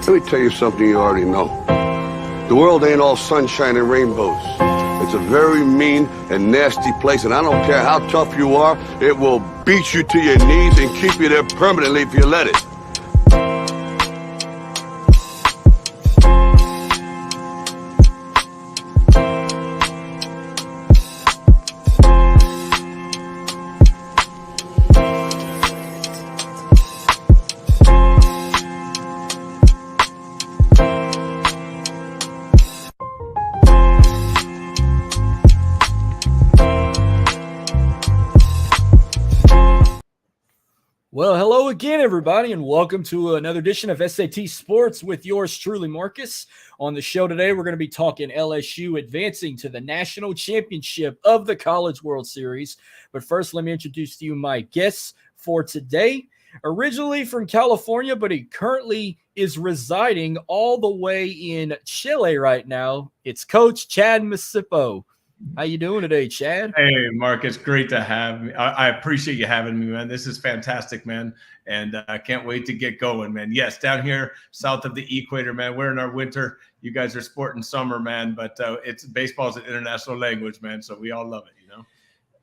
Let me tell you something you already know. The world ain't all sunshine and rainbows. It's a very mean and nasty place, and I don't care how tough you are, it will beat you to your knees and keep you there permanently if you let it. Well, hello again, everybody, and welcome to another edition of SAT Sports with yours truly, Marcus. On the show today, we're going to be talking LSU advancing to the national championship of the College World Series. But first, let me introduce to you my guests for today. Originally from California, but he currently is residing all the way in Chile right now. It's Coach Chad Masipo. How you doing today, Chad? Hey, Mark, it's great to have me. I appreciate you having me, man. This is fantastic, man. And I can't wait to get going, man. Yes, down here south of the equator, man. We're in our winter. You guys are sporting summer, man. But it's baseball's an international language, man. So we all love it, you know?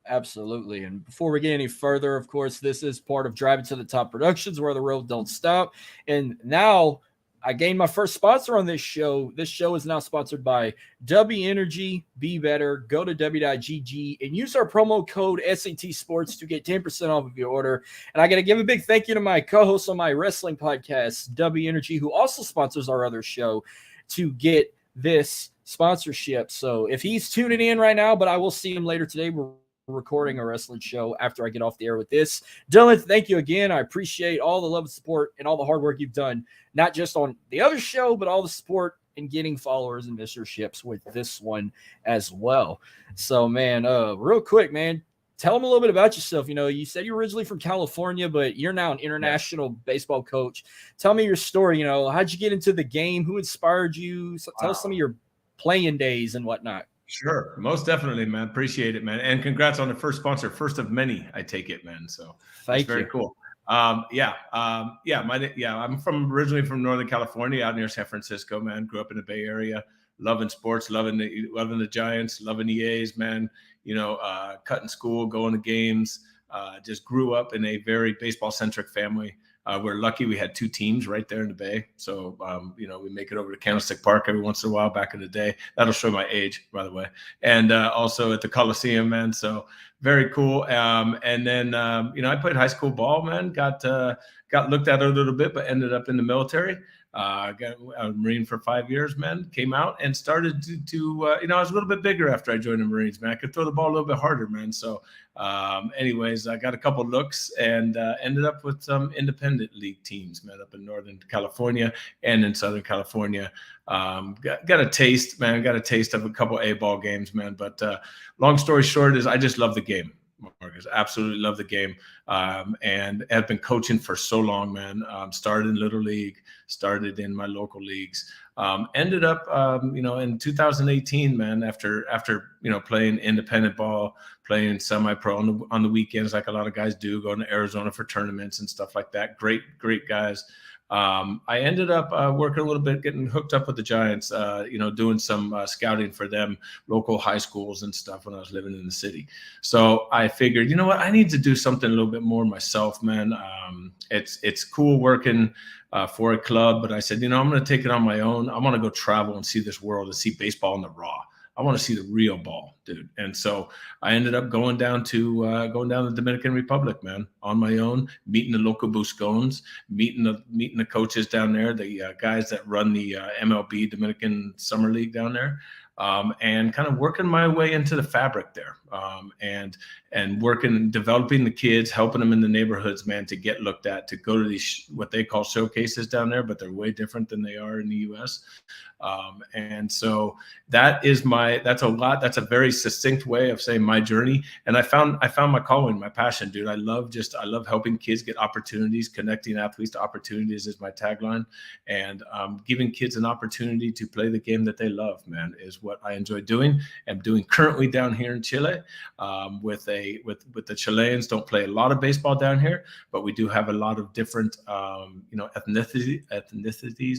Absolutely. And before we get any further, of course, this is part of Driving to the Top Productions, where the road don't stop. And now I gained my first sponsor on this show. This show is now sponsored by W Energy. Be better. Go to w.gg and use our promo code SAT Sports to get 10% off of your order. And I got to give a big thank you to my co-host on my wrestling podcast, W Energy, who also sponsors our other show, to get this sponsorship. So if he's tuning in right now, but I will see him later today, we're recording a wrestling show after I get off the air with this. Dylan, thank you again. I appreciate all the love and support and all the hard work you've done, not just on the other show, but all the support and getting followers and listenerships with this one as well. So, man, real quick, man, tell them a little bit about yourself. You know, you said you're originally from California, but you're now an international baseball coach. Tell me your story. You know, how'd you get into the game? Who inspired you? Tell us some of your playing days and whatnot. Sure. Most definitely, man. Appreciate it, man. And congrats on the first sponsor. First of many, I take it, man. So that's very cool. I'm originally from Northern California, out near San Francisco, man. Grew up in the Bay Area, loving sports, loving the Giants, loving the A's, man. You know, cutting school, going to games. Just grew up in a very baseball-centric family. We're lucky we had two teams right there in the Bay. So, you know, we make it over to Candlestick Park every once in a while back in the day. That'll show my age, by the way. And also at the Coliseum, man. So very cool. And then, you know, I played high school ball, man. Got looked at a little bit, but ended up in the military. Got a Marine for 5 years, man. Came out and started to you know, I was a little bit bigger after I joined the Marines, man. I could throw the ball a little bit harder, man. So anyways, I got a couple looks and ended up with some independent league teams, man, up in Northern California and in Southern California. Got a taste, man. Got a taste of a couple A-ball games, man. But long story short is I just love the game. Marcus, absolutely love the game, and have been coaching for so long, man. Started in Little League, started in my local leagues, ended up, you know, in 2018, man, after you know, playing independent ball, playing semi-pro on the weekends, like a lot of guys do, going to Arizona for tournaments and stuff like that. Great guys. I ended up working a little bit, getting hooked up with the Giants, you know, doing some scouting for them, local high schools and stuff when I was living in the city. So I figured, you know what, I need to do something a little bit more myself, man. It's cool working for a club, but I said, you know, I'm going to take it on my own. I want to go travel and see this world and see baseball in the raw. I want to see the real ball, dude. And so I ended up going down to the Dominican Republic, man, on my own, meeting the local Buscones, meeting the coaches down there, the guys that run the MLB Dominican Summer League down there, and kind of working my way into the fabric there, and working, developing the kids, helping them in the neighborhoods, man, to get looked at, to go to these what they call showcases down there, but they're way different than they are in the U.S. And so that's a very succinct way of saying my journey. And I found my calling, my passion, dude. I love helping kids get opportunities, connecting athletes to opportunities is my tagline. And giving kids an opportunity to play the game that they love, man, is what I enjoy doing. I'm doing currently down here in Chile. play. With the Chileans, don't play a lot of baseball down here, but we do have a lot of different ethnicities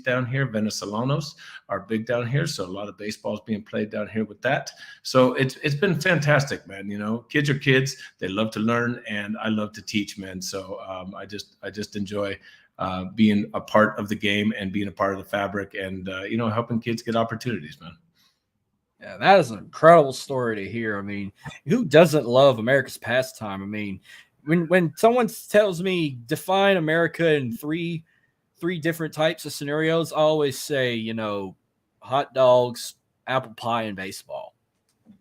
down here. Venezolanos are big down here, so a lot of baseball is being played down here with that. So it's been fantastic, man. Kids are kids; they love to learn, and I love to teach, man. So I just enjoy being a part of the game and being a part of the fabric, and helping kids get opportunities, man. Yeah, that is an incredible story to hear. I mean, who doesn't love America's pastime? I mean, when someone tells me define America in three different types of scenarios, I always say, hot dogs, apple pie, and baseball.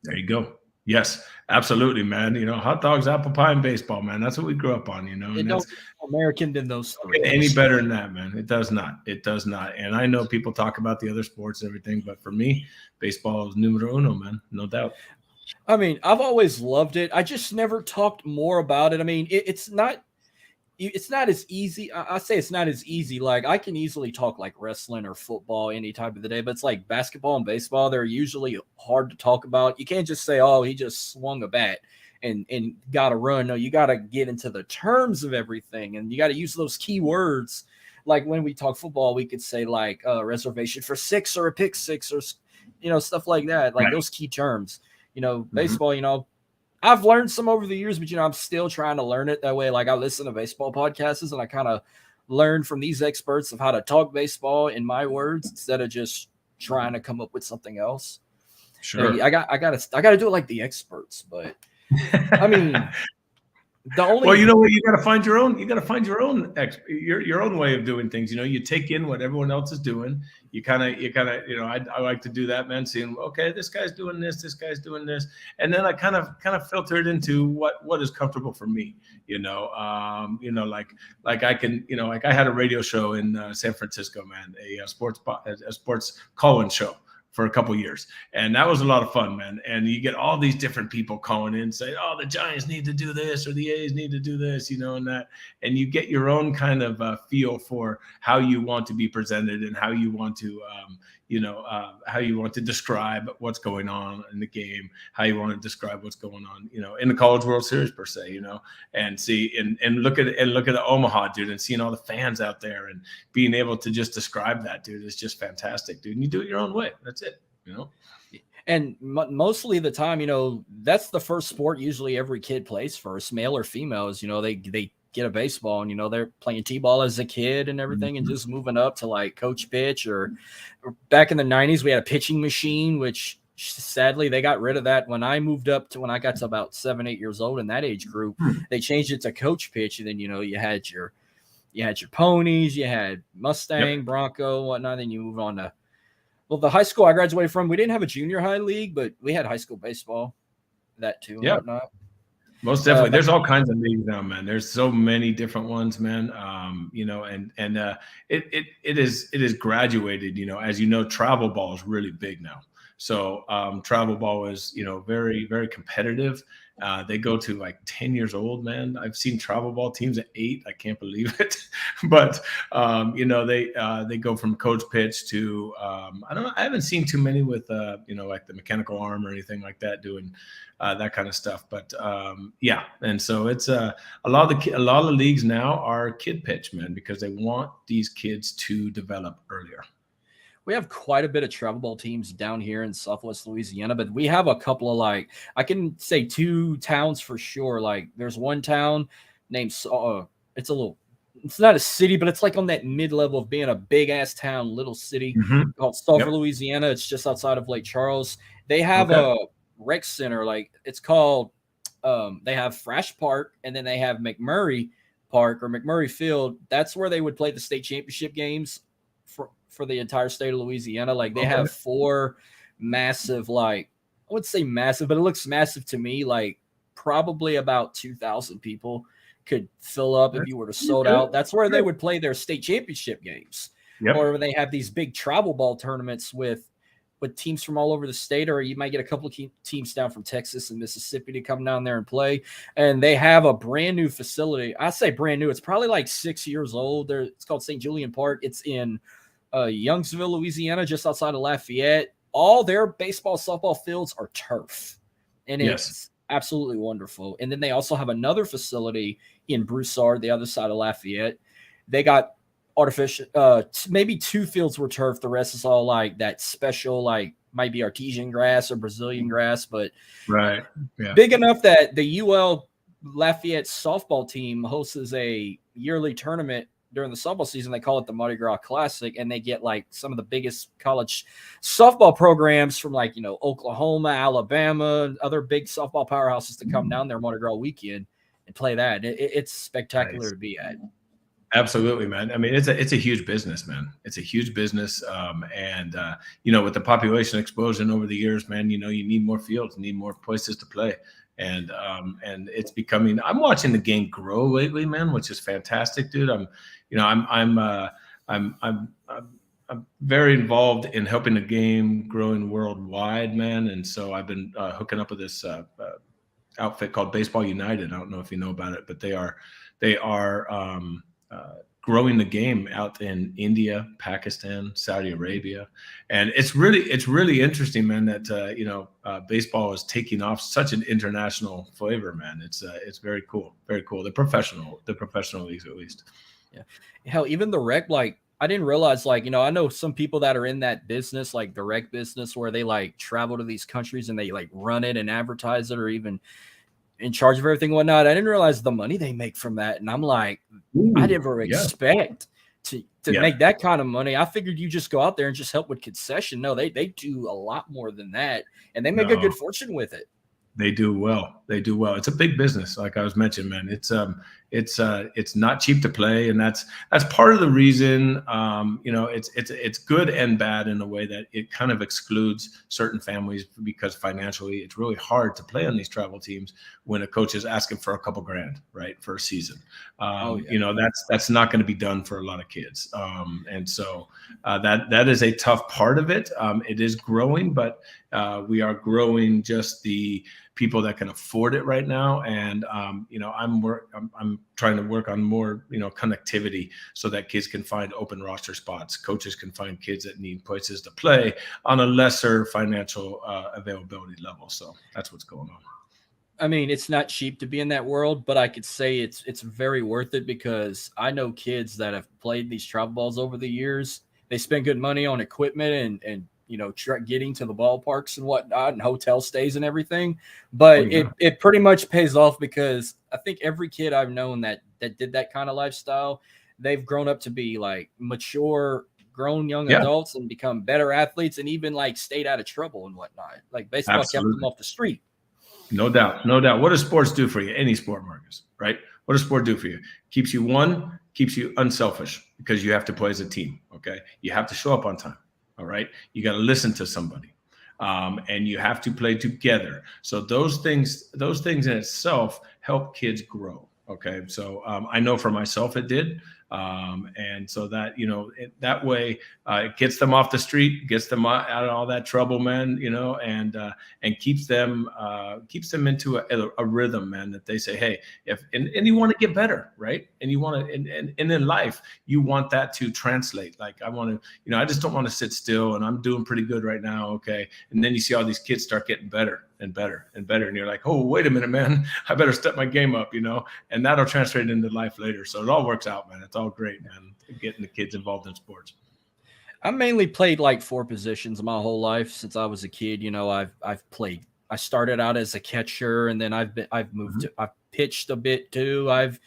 There you go. Yes, absolutely, man. Hot dogs, apple pie, and baseball, man. That's what we grew up on, It don't get more American than those three. Any better than that, man. It does not. It does not. And I know people talk about the other sports and everything, but for me, baseball is numero uno, man. No doubt. I mean, I've always loved it. I just never talked more about it. I mean, it's not as easy. I say it's not as easy. Like, I can easily talk like wrestling or football any time of the day, but it's like basketball and baseball. They're usually hard to talk about. You can't just say, oh, he just swung a bat and got to run. No, you got to get into the terms of everything, and you got to use those key words. Like when we talk football, we could say like reservation for six or a pick six or, stuff like that. Like those key terms, baseball, I've learned some over the years, but I'm still trying to learn it that way. Like I listen to baseball podcasts and I kind of learn from these experts of how to talk baseball in my words instead of just trying to come up with something else. Sure. I got to do it like the experts, but I mean, well, you know what? You got to find your own. You got to find your own your own way of doing things. You take in what everyone else is doing. You kind of. I like to do that, man. Seeing, okay, this guy's doing this and then I kind of filter it into what is comfortable for me. Like I can, like I had a radio show in San Francisco, man, a sports call-in show for a couple of years. And that was a lot of fun, man. And you get all these different people calling in, say, oh, the Giants need to do this or the A's need to do this, and that. And you get your own kind of feel for how you want to be presented and how you want to, how you want to describe what's going on in the game, how you want to describe what's going on, in the College World Series per se, and see and look at the Omaha, dude, and seeing all the fans out there and being able to just describe that, dude, is just fantastic, dude. And you do it your own way. That's it, And mostly the time, that's the first sport usually every kid plays first, male or females. They get a baseball and, they're playing t-ball as a kid and everything, and just moving up to like coach pitch, or back in the 90s, we had a pitching machine, which sadly they got rid of that when I moved up to when I got to about 7-8 years old in that age group. They changed it to coach pitch. And then, you had your ponies, you had Mustang, Bronco, whatnot. Then you move on to, well, the high school I graduated from, we didn't have a junior high league, but we had high school baseball, that too. And whatnot. Most definitely. There's all kinds of leagues now, man. There's so many different ones, man. It is graduated, as travel ball is really big now. So travel ball is, very, very competitive. They go to like 10 years old, man. I've seen travel ball teams at 8. I can't believe it. But, they go from coach pitch to, I don't know. I haven't seen too many with, like the mechanical arm or anything like that doing that kind of stuff. But yeah. And so it's a lot of leagues now are kid pitch, man, because they want these kids to develop earlier. We have quite a bit of travel ball teams down here in Southwest Louisiana, but we have a couple of, like, I can say 2 towns for sure. Like, there's one town named, it's not a city, but it's like on that mid-level of being a big-ass town, little city called Sulphur, Louisiana. It's just outside of Lake Charles. They have a rec center, like it's called, they have Frash Park, and then they have McMurray Park or McMurray Field. That's where they would play the state championship games for the entire state of Louisiana. Like, they have 4 massive, like, I would say massive, but it looks massive to me. Like, probably about 2,000 people could fill up if you were to sold out. That's where they would play their state championship games. Or they have these big travel ball tournaments with teams from all over the state, or you might get a couple of teams down from Texas and Mississippi to come down there and play. And they have a brand new facility. I say brand new. It's probably like 6 years old. It's called St. Julian Park. It's in Youngsville, Louisiana, just outside of Lafayette. All their baseball, softball fields are turf. And absolutely wonderful. And then they also have another facility in Broussard, the other side of Lafayette. They got artificial, maybe 2 fields were turf. The rest is all like that special, like might be artesian grass or Brazilian grass, but Right. Yeah. big enough that the UL Lafayette softball team hosts a yearly tournament during the softball season. They call it the Mardi Gras Classic, and they get like some of the biggest college softball programs from like, Oklahoma, Alabama, and other big softball powerhouses to come down there Mardi Gras weekend and play that. It's spectacular Nice. to be at. Absolutely, man. I mean, it's a huge business, man. It's a huge business. And with the population explosion over the years, man, you need more fields, you need more places to play. And it's becoming, I'm watching the game grow lately, man, which is fantastic, dude. I'm very involved in helping the game growing worldwide, man. And so I've been hooking up with this outfit called Baseball United. I don't know if you know about it, but they are growing the game out in India, Pakistan, Saudi Arabia, and it's really interesting, man. That baseball is taking off such an international flavor, man. It's very cool, very cool. The professional leagues, at least. Yeah, hell, even the rec, like I didn't realize, like, I know some people that are in that business, like the rec business, where they like travel to these countries and they like run it and advertise it, or even in charge of everything and whatnot. I didn't realize the money they make from that. And I'm like, I never expect to make that kind of money. I figured you just go out there and just help with concession. No, they do a lot more than that, and they make a good fortune with it. They do well. It's a big business, like I was mentioning, man. It's not cheap to play, and that's part of the reason. It's good and bad in a way that it kind of excludes certain families, because financially it's really hard to play on these travel teams when a coach is asking for a couple grand, right, for a season. That's not going to be done for a lot of kids, and so that is a tough part of it. It is growing, but we are growing just the people that can afford it right now. And, I'm trying to work on more, connectivity so that kids can find open roster spots. Coaches can find kids that need places to play on a lesser financial availability level. So that's what's going on. I mean, it's not cheap to be in that world, but I could say it's very worth it, because I know kids that have played these travel balls over the years. They spend good money on equipment and getting to the ballparks and whatnot, and hotel stays and everything. But it pretty much pays off, because I think every kid I've known that did that kind of lifestyle, they've grown up to be like mature, grown young adults, and become better athletes, and even like stayed out of trouble and whatnot. Like baseball kept them off the street. No doubt. What does sports do for you? Any sport, Marcus, right? What does sport do for you? Keeps you unselfish, because you have to play as a team. Okay. You have to show up on time. All right. You got to listen to somebody, and you have to play together. So those things in itself help kids grow. Okay. So I know for myself it did. And so that, that way it gets them off the street, gets them out of all that trouble, man, and keeps them into a rhythm, man, that they say, hey, and you want to get better, right? And you want to, and in life, you want that to translate. Like I want to, I just don't want to sit still, and I'm doing pretty good right now. Okay. And then you see all these kids start getting better and better and better. And you're like, oh, wait a minute, man, I better step my game up, and that'll translate into life later. So it all works out, man. It's all great, man, getting the kids involved in sports. I mainly played like 4 positions my whole life since I was a kid. I've played. I started out as a catcher, and then I've moved. I've pitched a bit too. I've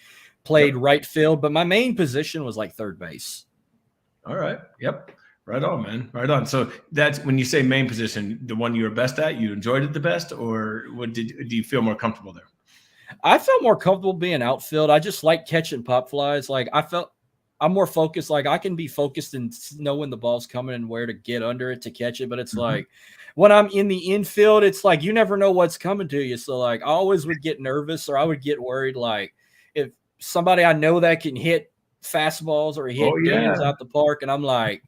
played right field, but my main position was like third base. All right. Yep. Right on, man. Right on. So that's when you say main position, the one you were best at, you enjoyed it the best, or do you feel more comfortable there? I felt more comfortable being outfield. I just like catching pop flies. Like I'm more focused. Like I can be focused and know when the ball's coming and where to get under it to catch it. But it's like when I'm in the infield, it's like you never know what's coming to you. So like I always would get nervous, or I would get worried. Like if somebody I know that can hit fastballs or hit games out the park, and I'm like,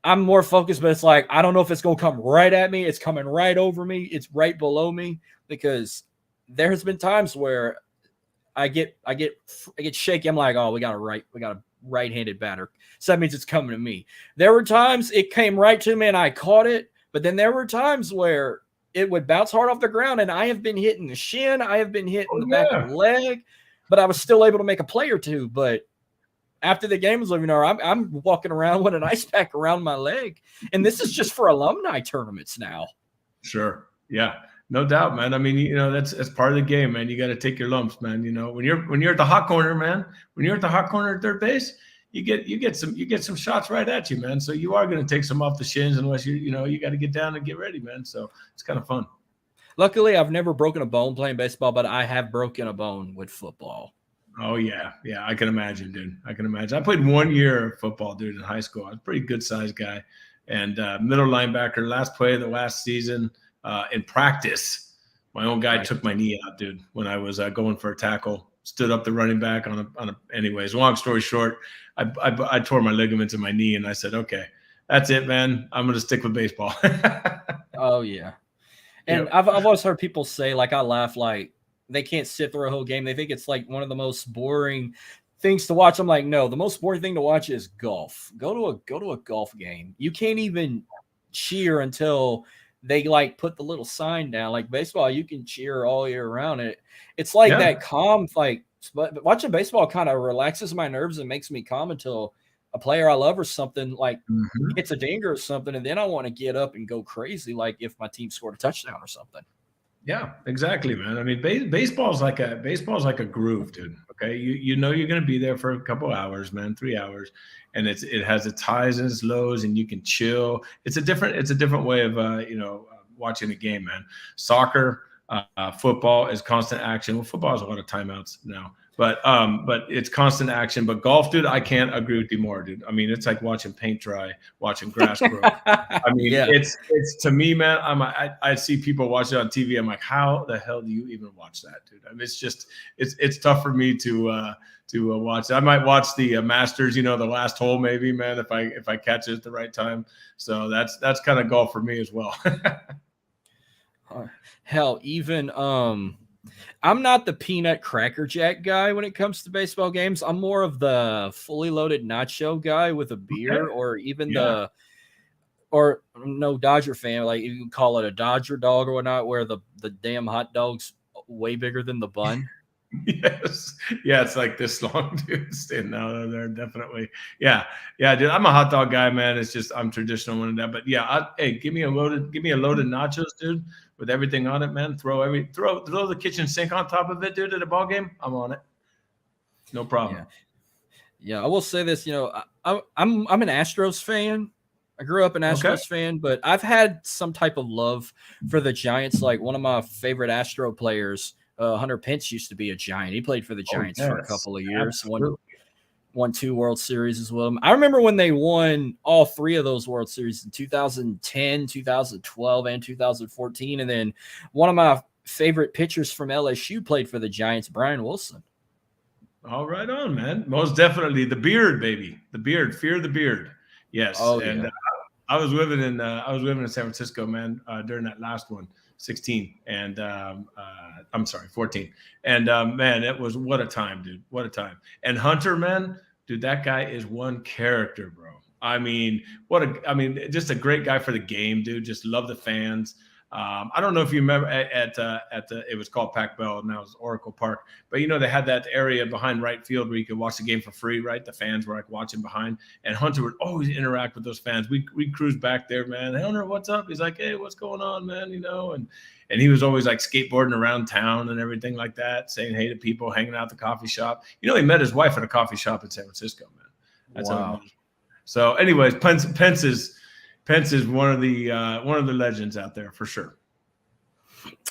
I'm more focused, but it's like I don't know if it's going to come right at me. It's coming right over me. It's right below me, because there has been times where I get shaky. I'm like, oh, we got a right-handed batter, so that means it's coming to me. There were times it came right to me and I caught it, but then there were times where it would bounce hard off the ground, and I have been hitting the shin, I have been hitting the back yeah. of the leg, but I was still able to make a play or two. But after the game was over, I'm walking around with an ice pack around my leg, and this is just for alumni tournaments now. Sure. Yeah. No doubt, man. I mean, that's part of the game, man. You got to take your lumps, man. When you're at the hot corner, man, when you're at the hot corner at third base, you get some shots right at you, man. So you are going to take some off the shins unless you got to get down and get ready, man. So it's kind of fun. Luckily, I've never broken a bone playing baseball, but I have broken a bone with football. Oh yeah. Yeah. I can imagine, dude. I can imagine. I played 1 year of football, dude, in high school. I was a pretty good sized guy and middle linebacker, last play of the last season. In practice, my own guy took my knee out, dude, when I was going for a tackle, stood up the running back anyways, long story short, I tore my ligaments in my knee and I said, okay, that's it, man. I'm going to stick with baseball. Oh yeah. And I've always heard people say, like, I laugh, like they can't sit through a whole game. They think it's like one of the most boring things to watch. I'm like, no, the most boring thing to watch is golf. Go to a golf game. You can't even cheer until they like put the little sign down. Like baseball, you can cheer all year round. It's like that calm, like, but watching baseball kind of relaxes my nerves and makes me calm until a player I love or something like hits a dinger or something. And then I want to get up and go crazy. Like if my team scored a touchdown or something. Yeah, exactly, man. I mean, baseball's like a groove, dude. Okay. You're going to be there for a couple hours, man, 3 hours. And it has its highs and its lows, and you can chill. It's a different way of watching a game, man. Soccer, football is constant action. Well, football has a lot of timeouts now, but it's constant action. But golf, dude, I can't agree with you more, dude. I mean, it's like watching paint dry, watching grass grow. I mean, it's to me, man. I see people watch it on TV. I'm like, how the hell do you even watch that, dude? I mean, it's tough for me to watch. I might watch the Masters, the last hole, maybe, man, if I catch it at the right time. So that's kind of golf for me as well. Hell, even I'm not the peanut cracker jack guy when it comes to baseball games. I'm more of the fully loaded nacho guy with a beer, or even or no Dodger fan, like you can call it a Dodger dog or whatnot, where the damn hot dog's way bigger than the bun. Yes. Yeah, it's like this long, dude. Standing out there, definitely. Yeah, dude. I'm a hot dog guy, man. It's just I'm traditional in that. But yeah, hey, give me a loaded nachos, dude, with everything on it, man. Throw the kitchen sink on top of it, dude, at a ball game. I'm on it. No problem. Yeah, I will say this, I'm an Astros fan. I grew up an Astros fan, but I've had some type of love for the Giants. Like one of my favorite Astro players, Hunter Pence, used to be a Giant. He played for the Giants for a couple of years. Won 2 World Series as well. I remember when they won all 3 of those World Series in 2010, 2012, and 2014. And then one of my favorite pitchers from LSU played for the Giants, Brian Wilson. All right on, man. Most definitely the beard, baby. The beard. Fear the beard. Yes. Oh, and yeah. I was living in San Francisco, man, during that last one, 16, and I'm sorry, 14. And man, it was what a time, dude. What a time. And Hunter, man, dude, that guy is one character, bro. I mean, just a great guy for the game, dude. Just love the fans. I don't know if you remember it was called Pac Bell, now it's Oracle Park, but they had that area behind right field where you could watch the game for free, right? The fans were like watching behind, and Hunter would always interact with those fans. We cruise back there, man. Hey, Hunter, what's up? He's like, hey, what's going on, man? And he was always like skateboarding around town and everything like that, saying hey to people, hanging out at the coffee shop. He met his wife at a coffee shop in San Francisco, man. That's wow. How it was. So, anyways, Pence is one of the legends out there for sure.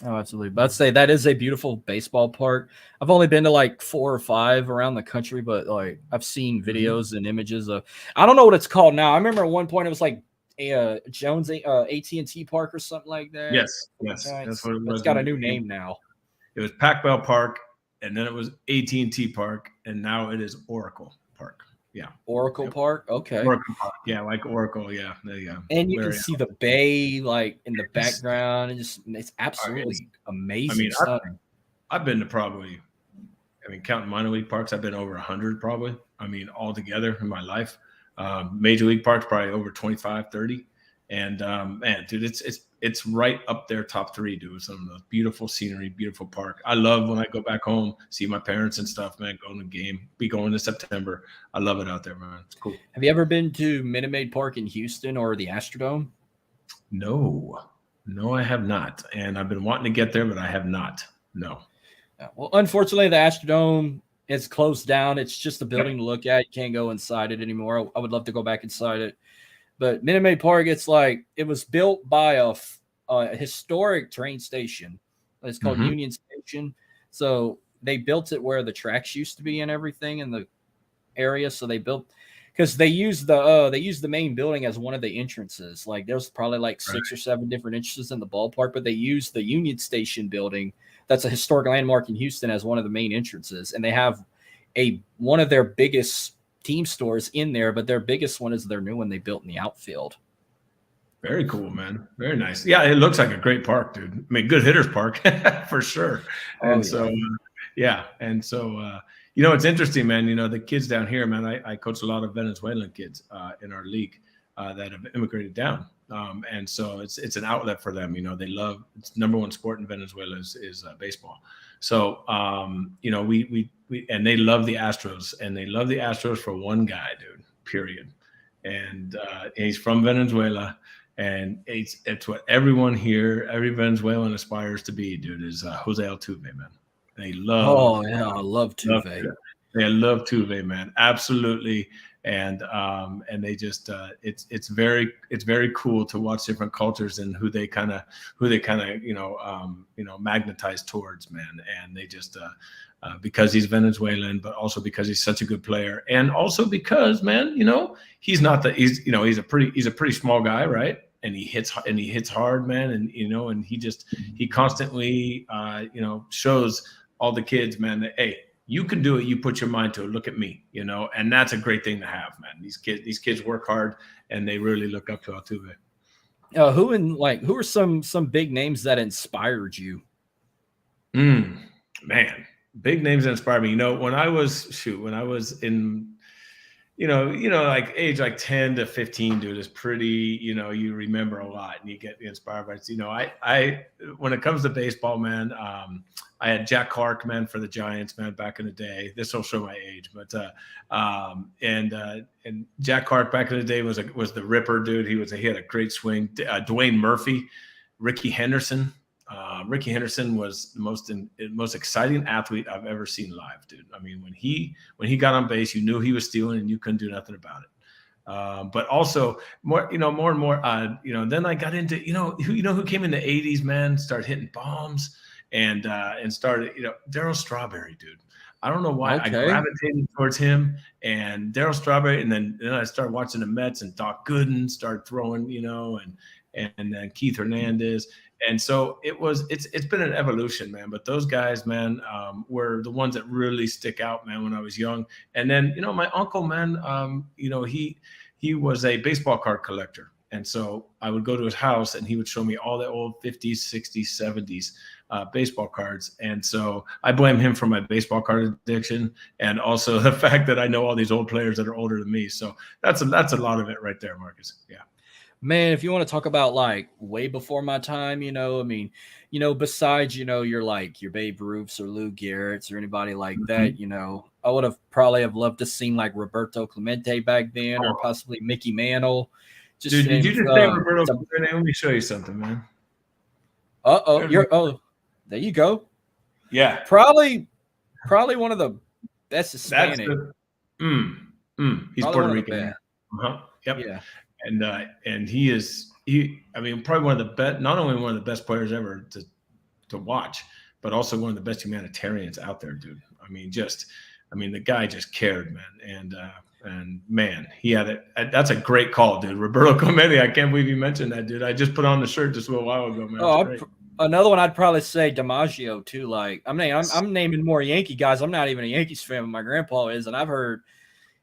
Oh, absolutely. But I'd say that is a beautiful baseball park. I've only been to like 4 or 5 around the country, but like I've seen videos and images of. I don't know what it's called now. I remember at one point it was like a Jones AT&T Park or something like that. Yes, that's what it was. It's got a new name now. It was Pac Bell Park, and then it was AT&T Park, and now it is Oracle Park. Yeah. Oracle Park. Okay. Oracle Park. Yeah, like Oracle. Yeah, there you go. And you can see the bay like in the background, and it's absolutely amazing. I've been to probably, counting minor league parks, I've been over 100 probably. Altogether in my life. Major league parks probably over 25, 30. And man, dude, it's right up there, top 3, dude. Some of the beautiful scenery, beautiful park. I love when I go back home, see my parents and stuff, man. Going to the game, be going in September. I love it out there, man. It's cool. Have you ever been to Minute Maid Park in Houston or the Astrodome? No, I have not, and I've been wanting to get there, but I have not. No. Well, unfortunately, the Astrodome is closed down. It's just a building to look at. You can't go inside it anymore. I would love to go back inside it. But Minute Maid Park, it was built by a historic train station. It's called Union Station. So they built it where the tracks used to be and everything in the area. So they built because they used the main building as one of the entrances. Like there's probably like 6 or 7 different entrances in the ballpark, but they used the Union Station building. That's a historic landmark in Houston as one of the main entrances, and they have one of their biggest team stores in there, but their biggest one is their new one they built in the outfield. Very cool, man. Very nice. Yeah, it looks like a great park, dude. I mean, good hitters park for sure. And so it's interesting, man. The kids down here, man, I coach a lot of Venezuelan kids in our league that have immigrated down. And so it's an outlet for them. They love, it's number one sport in Venezuela is baseball. So, we and they love the Astros, and they love the Astros for one guy, dude, period. And he's from Venezuela, and it's what everyone here, every Venezuelan aspires to be, dude, is Jose Altuve, man. They love. Oh yeah, I love Tuve. They love Tuve, man. Absolutely. And they just it's very cool to watch different cultures and who they kind of magnetize towards, man. And they just because he's Venezuelan, but also because he's such a good player, and also because, man, he's a pretty small guy, right? And he hits hard, man. And and he constantly shows all the kids, man, that hey, you can do it. You put your mind to it. Look at me, and that's a great thing to have, man. These kids work hard, and they really look up to Altuve. Who are some big names that inspired you? Man, big names that inspired me. When I was in, like age like 10 to 15, dude, is pretty, you remember a lot and you get inspired by it. I when it comes to baseball, man, I had Jack Clark, man, for the Giants, man, back in the day. This will show my age, but and Jack Clark back in the day was the ripper, dude. He had a great swing. Dwayne Murphy, Ricky Henderson. Ricky Henderson was the most exciting athlete I've ever seen live, dude. I mean, when he got on base, you knew he was stealing, and you couldn't do nothing about it. But also more and more. Then I got into who came in the '80s, man, started hitting bombs and started Darryl Strawberry, dude. I don't know why I gravitated towards him and Darryl Strawberry, and then I started watching the Mets, and Doc Gooden started throwing, and then Keith Hernandez. And so it's been an evolution, man. But those guys, man, were the ones that really stick out, man, when I was young. And then, my uncle, man, he was a baseball card collector. And so I would go to his house, and he would show me all the old 50s, 60s, 70s baseball cards. And so I blame him for my baseball card addiction, and also the fact that I know all these old players that are older than me. So that's a lot of it right there, Marcus. Yeah. Man, if you want to talk about like way before my time, besides, your Babe Ruths or Lou Gehrig's or anybody like that, I would have probably loved to seen like Roberto Clemente back then, or possibly Mickey Mantle. Dude, did you just say Roberto Clemente? Let me show you something, man. There you go. Yeah. Probably one of the best Hispanic. He's Puerto Rican. Yep. Yeah. And he probably one of the best, not only one of the best players ever to watch, but also one of the best humanitarians out there, dude. The guy just cared, man. And man, he had it. That's a great call, dude. Roberto Clemente. I can't believe you mentioned that, dude. I just put on the shirt just a little while ago, man. Another one I'd probably say DiMaggio too. Like, I'm naming more Yankee guys. I'm not even a Yankees fan, but my grandpa is, and I've heard,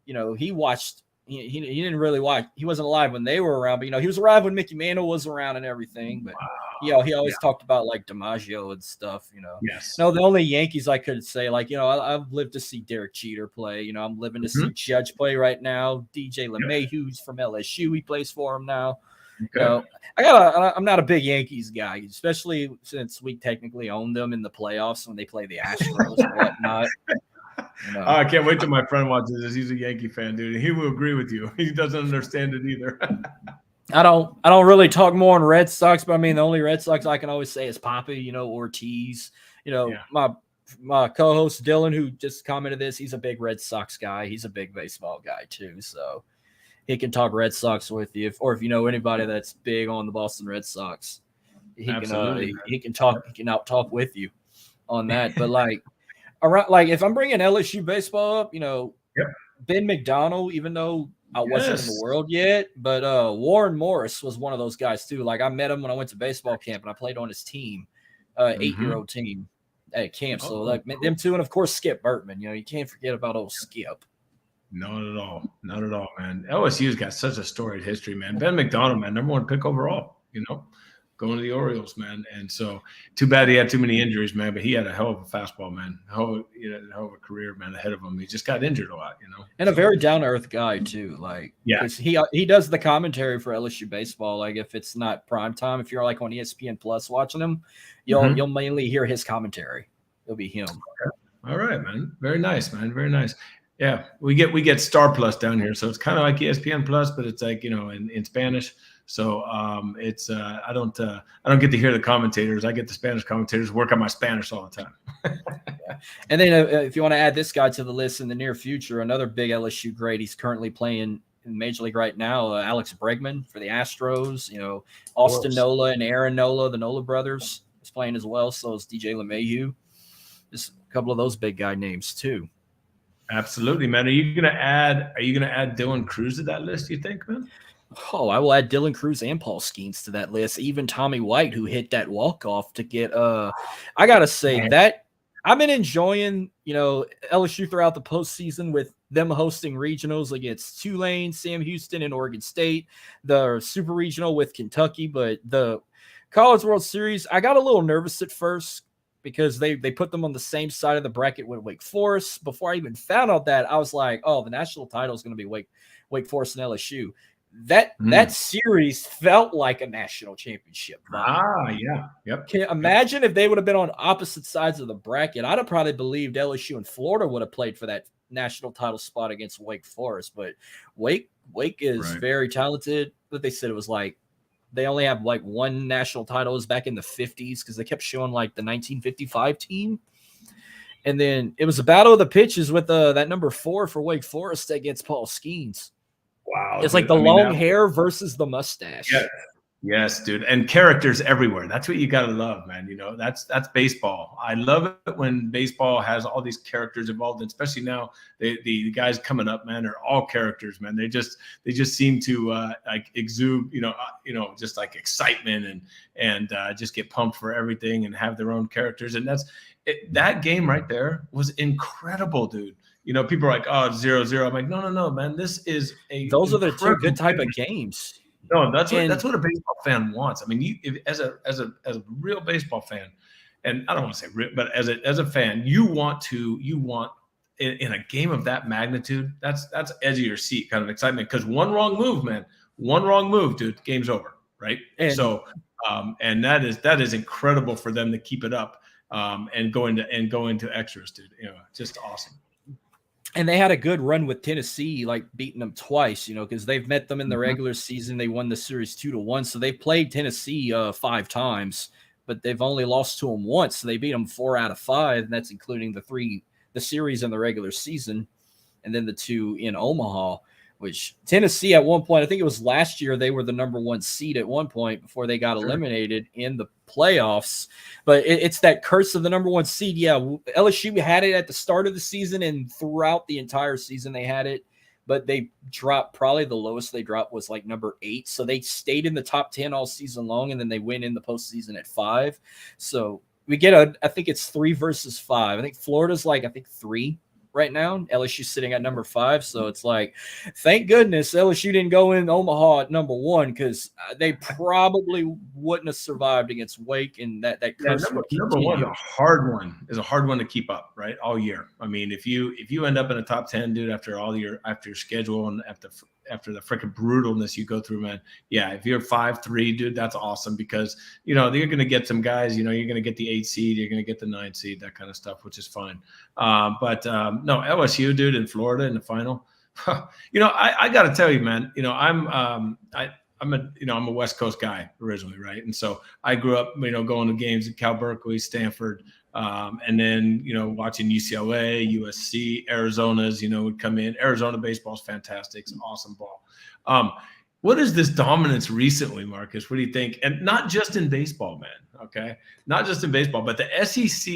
he watched. He didn't really watch. He wasn't alive when they were around, but he was alive when Mickey Mantle was around and everything. But he always talked about like DiMaggio and stuff. Yes. No, the only Yankees I could say, like, I've lived to see Derek Jeter play. I'm living to see Judge play right now. DJ LeMahieu's from LSU. He plays for him now. Okay. I'm not a big Yankees guy, especially since we technically own them in the playoffs when they play the Astros and whatnot. I can't wait till my friend watches this. He's a Yankee fan, dude. He will agree with you. He doesn't understand it either. I don't really talk more on Red Sox, but I mean the only Red Sox I can always say is Papi, Ortiz. My co-host Dylan, who just commented this, he's a big Red Sox guy. He's a big baseball guy too, so he can talk Red Sox with you. If you know anybody that's big on the Boston Red Sox, he can out talk with you on that. But if I'm bringing LSU baseball up, Ben McDonald, even though I wasn't in the world yet, but Warren Morris was one of those guys too. Like I met him when I went to baseball camp and I played on his team, 8-year-old team at camp. So them two, and of course Skip Bertman. You can't forget about old Skip. Not at all, man. LSU's got such a storied history, man. Ben McDonald, man, #1 pick overall. Going to the Orioles, man. And so too bad he had too many injuries, man, but he had a hell of a fastball, man. A hell of a career, man, ahead of him. He just got injured a lot, And a very down-to-earth guy, too. He does the commentary for LSU baseball. Like, if it's not prime time, if you're, like, on ESPN Plus watching him, you'll mainly hear his commentary. It'll be him. Okay. All right, man. Very nice, man. Very nice. Yeah, we get Star Plus down here, so it's kind of like ESPN Plus, but it's like in Spanish. So it's I don't get to hear the commentators. I get the Spanish commentators. Work on my Spanish all the time. Yeah. And then if you want to add this guy to the list in the near future, another big LSU great. He's currently playing in Major League right now. Alex Bregman for the Astros. Austin Nola and Aaron Nola, the Nola brothers, is playing as well. So is DJ LeMahieu. Just a couple of those big guy names too. Absolutely, man. Are you gonna add Dylan Cruz to that list, you think, man? Oh, I will add Dylan Cruz and Paul Skeens to that list. Even Tommy White, who hit that walk-off to get I gotta say that I've been enjoying, LSU throughout the postseason with them hosting regionals against Tulane, Sam Houston, and Oregon State, the Super Regional with Kentucky, but the College World Series, I got a little nervous at first because they put them on the same side of the bracket with Wake Forest. Before I even found out that, I was like, oh, the national title is going to be Wake Forest and LSU. That series felt like a national championship. Yeah. Yep. Can you imagine if they would have been on opposite sides of the bracket? I'd have probably believed LSU and Florida would have played for that national title spot against Wake Forest. But Wake is very talented. But they said it was like they only have like one national title is back in the 50s because they kept showing like the 1955 team. And then it was a battle of the pitches with that number 4 for Wake Forest against Paul Skeens. Wow. It's like the long hair versus the mustache. Yeah. Yes, dude. And characters everywhere. That's what you got to love, man. That's baseball. I love it when baseball has all these characters involved, and especially now the guys coming up, man, are all characters, man. They just seem to like exude, just like excitement and just get pumped for everything and have their own characters. And that game right there was incredible, dude. People are like, oh, 0-0. I'm like, no, man. Those are the two good type of games. No, that's what a baseball fan wants. I mean, as a real baseball fan, and I don't want to say real, but as a fan, you want in a game of that magnitude, that's edge of your seat kind of excitement. Because one wrong move, dude, game's over, right? And that is incredible for them to keep it up and go into extras, dude. Just awesome. And they had a good run with Tennessee, like beating them twice, because they've met them in the regular season. They won the series 2-1. So they played Tennessee 5 times, but they've only lost to them once. So they beat them 4 out of 5, and that's including the series in the regular season, and then the 2 in Omaha, which Tennessee at one point, I think it was last year, they were the number 1 seed at one point before they got eliminated in the playoffs. But it's that curse of the number 1 seed. Yeah, LSU had it at the start of the season, and throughout the entire season they had it, but they dropped, probably the lowest they dropped was like number 8. So they stayed in the top 10 all season long, and then they went in the postseason at 5. So we get I think it's 3 versus 5. I think Florida's 3 right now. LSU sitting at number 5. So it's like, thank goodness LSU didn't go in Omaha at number 1, because they probably wouldn't have survived against Wake, and that curse would continue. Number 1 is a hard one to keep up, right? All year. I mean, if you end up in a top 10, dude, after your schedule and after after the freaking brutalness you go through, man. Yeah, if you're 5'3", dude, that's awesome because you're going to get some guys. You're going to get the 8 seed, you're going to get the 9 seed, that kind of stuff, which is fine. But no, LSU, dude, in Florida in the final. I got to tell you, man. I'm a West Coast guy originally, right? And so I grew up, going to games at Cal Berkeley, Stanford, and then, watching UCLA, USC, Arizona's, would come in. Arizona baseball is fantastic. It's an awesome ball. What is this dominance recently, Marcus? What do you think? And not just in baseball, man. Okay. Not just in baseball, but the SEC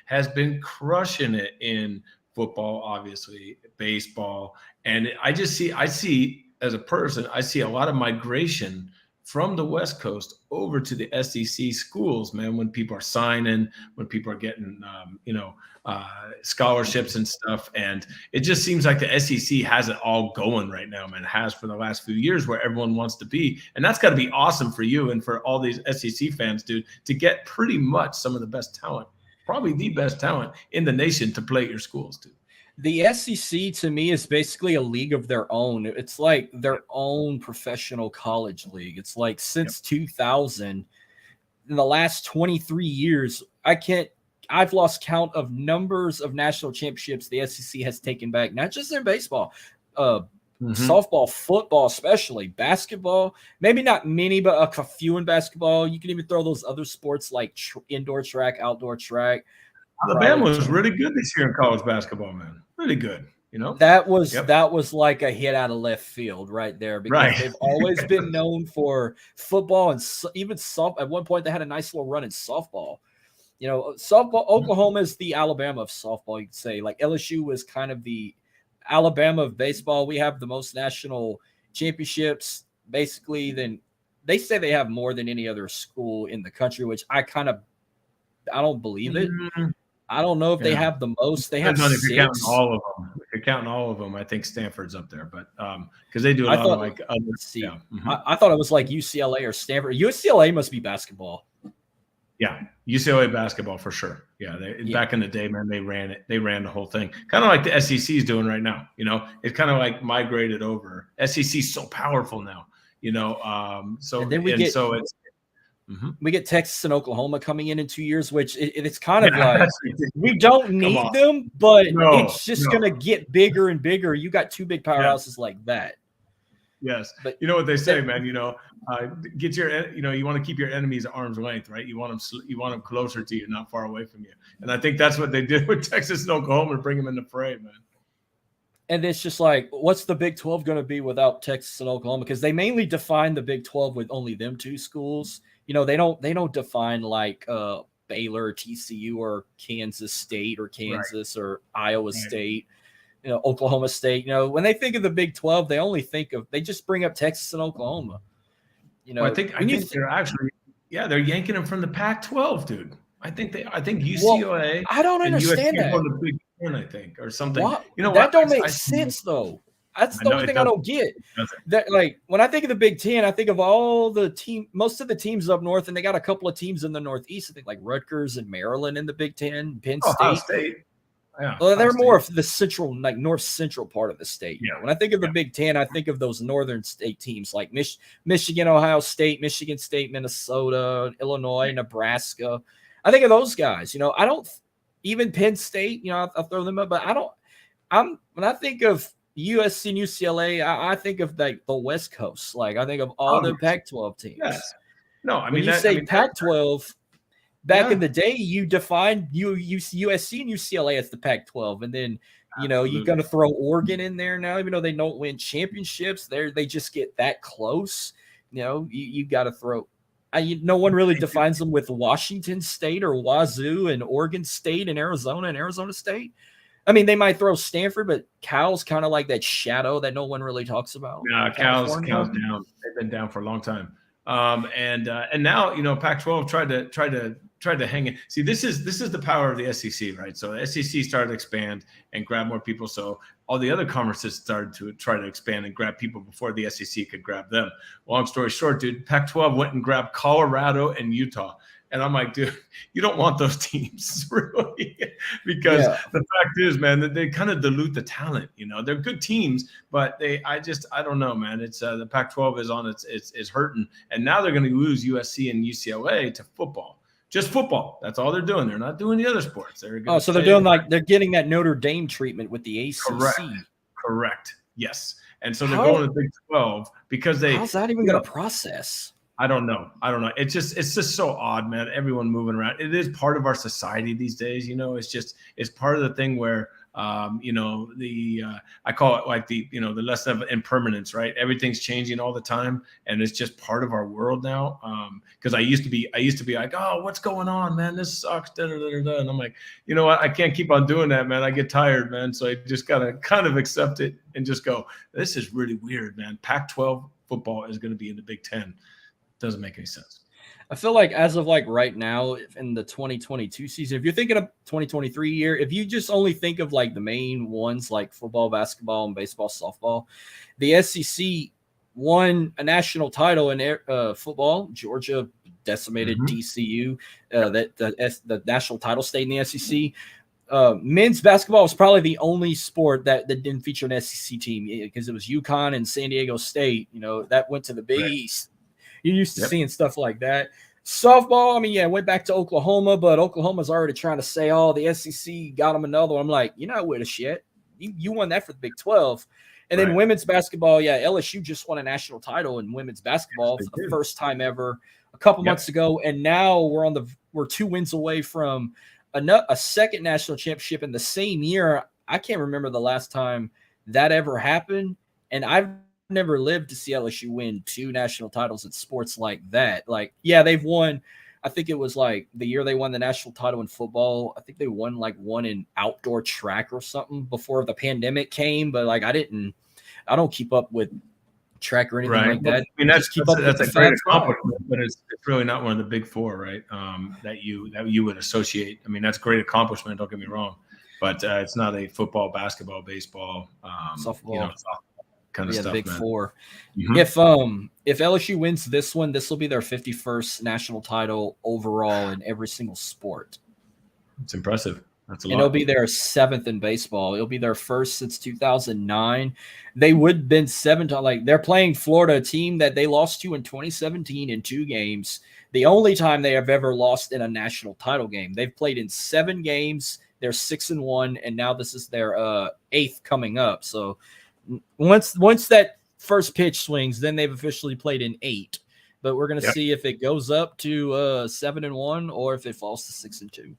has been crushing it in football, obviously, baseball. And I see as a person, I see a lot of migration from the West Coast over to the SEC schools, man, when people are signing, when people are getting, scholarships and stuff. And it just seems like the SEC has it all going right now, man. It has for the last few years where everyone wants to be. And that's got to be awesome for you and for all these SEC fans, dude, to get pretty much some of the best talent, probably the best talent in the nation to play at your schools, dude. The SEC to me is basically a league of their own. It's like their own professional college league. It's like since 2000, in the last 23 years, I've lost count of numbers of national championships the SEC has taken back, not just in baseball, softball, football, especially basketball, maybe not many, but a few in basketball. You can even throw those other sports like indoor track, outdoor track. Alabama was really good this year in college basketball, man. Really good. That was like a hit out of left field right there because they've always been known for football and even soft. At one point, they had a nice little run in softball. Softball. Oklahoma is the Alabama of softball, you could say. Like LSU was kind of the Alabama of baseball. We have the most national championships, basically. Then they say they have more than any other school in the country, which I don't believe it. I don't know if they have the most. They have 6. If you're counting all of them. If you're counting all of them, I think Stanford's up there. But because they do a lot of like other. I thought it was like UCLA or Stanford. UCLA must be basketball. Yeah, UCLA basketball for sure. Yeah, back in the day, man, they ran it. They ran the whole thing, kind of like the SEC is doing right now. It's kind of like migrated over. SEC is so powerful now. We get Texas and Oklahoma coming in 2 years, which it's kind of like we don't need them, but it's just going to get bigger and bigger. You got 2 big powerhouses like that. Yes, but you know what they say, man. Get your, you want to keep your enemies at arm's length, right? You want them closer to you, not far away from you. And I think that's what they did with Texas and Oklahoma to bring them in the fray, man. And it's just like, what's the Big 12 going to be without Texas and Oklahoma? Because they mainly define the Big 12 with only them 2 schools. They don't define like Baylor, TCU, or Kansas State, or Kansas, or Iowa State, Oklahoma State. When they think of the Big 12, they just bring up Texas and Oklahoma. I think they're actually, they're yanking them from the Pac-12, dude. I think UCLA. Well, I don't understand that. The Big 10, I think, or something. That don't make sense though. That's the only thing I don't get. That, like, when I think of the Big 10, I think of most of the teams up north, and they got a couple of teams in the Northeast. I think like Rutgers and Maryland in the Big 10, Penn State. Yeah, well, they're more of the central, like north central part of the state. Yeah. When I think of the Big 10, I think of those northern state teams like Michigan, Ohio State, Michigan State, Minnesota, Illinois, Nebraska. I think of those guys. I don't even Penn State. I'll throw them up, but when I think of USC and UCLA, I think of like the West Coast. Like I think of all the Pac-12 teams. Yes. No, when you say Pac-12, back in the day, you defined USC and UCLA as the Pac-12, and then you're going to throw Oregon in there now, even though they don't win championships. They just get that close. You got to throw. No one really defines them with Washington State or Wazoo and Oregon State and Arizona State. I mean, they might throw Stanford, but Cal's kind of like that shadow that no one really talks about. Yeah, Cal's down. They've been down for a long time. And now Pac-12 tried to hang it. See, this is the power of the SEC, right? So the SEC started to expand and grab more people. So all the other conferences started to try to expand and grab people before the SEC could grab them. Long story short, dude, Pac-12 went and grabbed Colorado and Utah. And I'm like, dude, you don't want those teams really, because Yeah. the fact is, man, that they kind of dilute the talent. They're good teams, but I don't know, man. It's the Pac-12 is on it's hurting, and now they're going to lose USC and UCLA to football. Just football. That's all they're doing. They're not doing the other sports. So they're doing they're getting that Notre Dame treatment with the ACC. Correct. Yes. And so they're going to Big 12 because how's that even going to process? I don't know. It's just so odd, man. Everyone moving around. It is part of our society these days. It's part of the thing where, I call it like the lesson of impermanence, right? Everything's changing all the time, and it's just part of our world now. Because I used to be like, oh, what's going on, man? This sucks. Da, da, da, da. And I'm like, you know what? I can't keep on doing that, man. I get tired, man. So I just gotta kind of accept it and just go, this is really weird, man. Pac-12 football is going to be in the Big 10. Doesn't make any sense. I feel like as of like right now in the 2022 season, if you're thinking of 2023 year, if you just only think of like the main ones like football, basketball, and baseball, softball, the SEC won a national title in football. Georgia decimated TCU. The national title stayed in the SEC. Men's basketball was probably the only sport that didn't feature an SEC team because it was UConn and San Diego State. That went to the Big East. You're used to seeing stuff like that. Softball, went back to Oklahoma, but Oklahoma's already trying to say, oh, the SEC got them another one. I'm like, you're not with us yet. You won that for the Big 12. And then women's basketball, LSU just won a national title in women's basketball for the first time ever a couple months ago. And now we're 2 wins away from a second national championship in the same year. I can't remember the last time that ever happened. And I've never lived to see LSU win 2 national titles in sports like that. Like, they've won. I think it was like the year they won the national title in football. I think they won like one in outdoor track or something before the pandemic came. But like, I don't keep up with track or anything like that. That's a great accomplishment, but it's really not one of the big 4, right? That you would associate. That's a great accomplishment. Don't get me wrong, but it's not a football, basketball, baseball, softball. Kind of stuff, Big man. 4. If LSU wins this one, this will be their 51st national title overall in every single sport. It's impressive. That's a lot. And it'll be their 7th in baseball. It'll be their first since 2009. They would have been 7 times. Like, they're playing Florida, a team that they lost to in 2017 in 2 games. The only time they have ever lost in a national title game. They've played in 7 games. They're 6-1, and now this is their 8th coming up. So once that first pitch swings, then they've officially played in 8. But we're going to see if it goes up to 7-1 or if it falls to 6-2.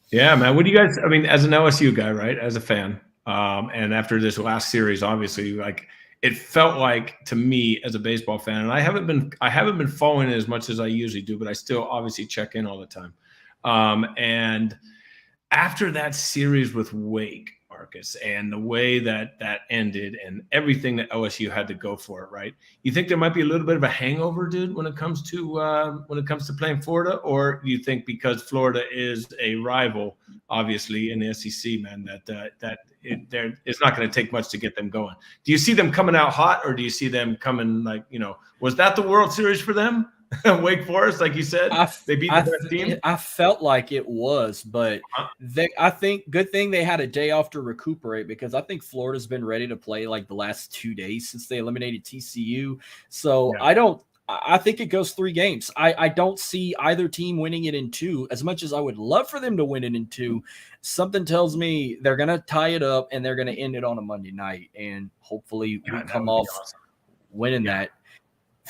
Yeah, man. What do you guys? As an LSU guy, right? As a fan, and after this last series, obviously, like it felt like to me as a baseball fan, and I haven't been following it as much as I usually do, but I still obviously check in all the time. And after that series with Wake, Marcus, and the way that ended and everything that LSU had to go for it, right? You think there might be a little bit of a hangover, dude, when it comes to playing Florida, or do you think because Florida is a rival, obviously in the SEC, man, it's not going to take much to get them going? Do you see them coming out hot, or do you see them coming like, was that the World Series for them? Wake Forest, like you said, they beat the best team. I felt like it was, but I think good thing they had a day off to recuperate, because I think Florida's been ready to play like the last 2 days since they eliminated TCU. So I think it goes 3 games. I don't see either team winning it in 2. As much as I would love for them to win it in 2, something tells me they're going to tie it up and they're going to end it on a Monday night. And hopefully we come off winning that.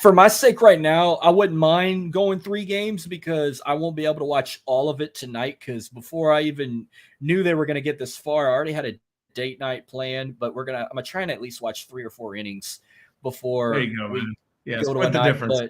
For my sake right now, I wouldn't mind going 3 games because I won't be able to watch all of it tonight, because before I even knew they were going to get this far, I already had a date night planned, but I'm going to try and at least watch 3 or 4 innings before we go to a night. But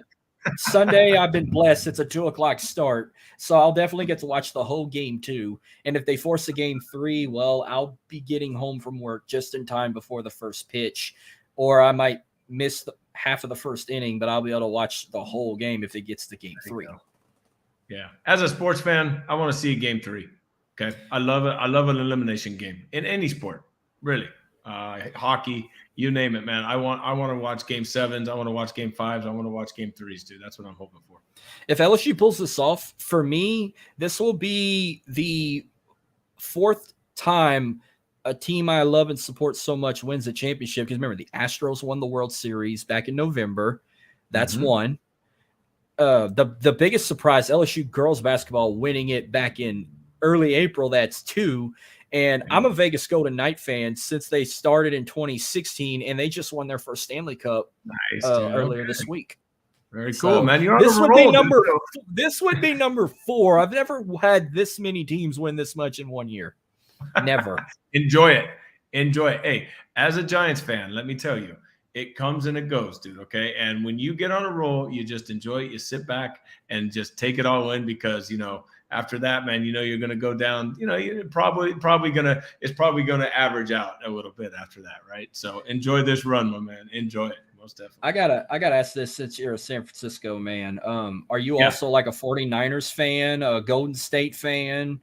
Sunday, I've been blessed. It's a 2:00 start, so I'll definitely get to watch the whole game too. And if they force a game 3, well, I'll be getting home from work just in time before the first pitch, or I might miss half of the first inning, but I'll be able to watch the whole game if it gets to game 3. Yeah. As a sports fan, I want to see game 3. Okay. I love it. I love an elimination game in any sport, really. Hockey, You name it, man. I want to watch game 7s. I want to watch game 5s. I want to watch game 3s, dude. That's what I'm hoping for. If LSU pulls this off, for me, this will be the 4th time a team I love and support so much wins a championship. Because remember, the Astros won the World Series back in November. That's one. The biggest surprise, LSU girls basketball winning it back in early April. That's 2. And I'm a Vegas Golden Knight fan since they started in 2016, and they just won their first Stanley Cup earlier this week. Very cool, man. You're on this a would roll, be number. dude. This would be number 4. I've never had this many teams win this much in one year. Never. Enjoy it. Hey, as a Giants fan, let me tell you, it comes and it goes, dude. Okay, and when you get on a roll, you just enjoy it. You sit back and just take it all in, because after that, man, you're going to go down, you're probably going to average out a little bit after that. Right. So enjoy this run, my man. Enjoy it. Most definitely. I gotta ask this, since you're a San Francisco man. Are you also like a 49ers fan, a Golden State fan?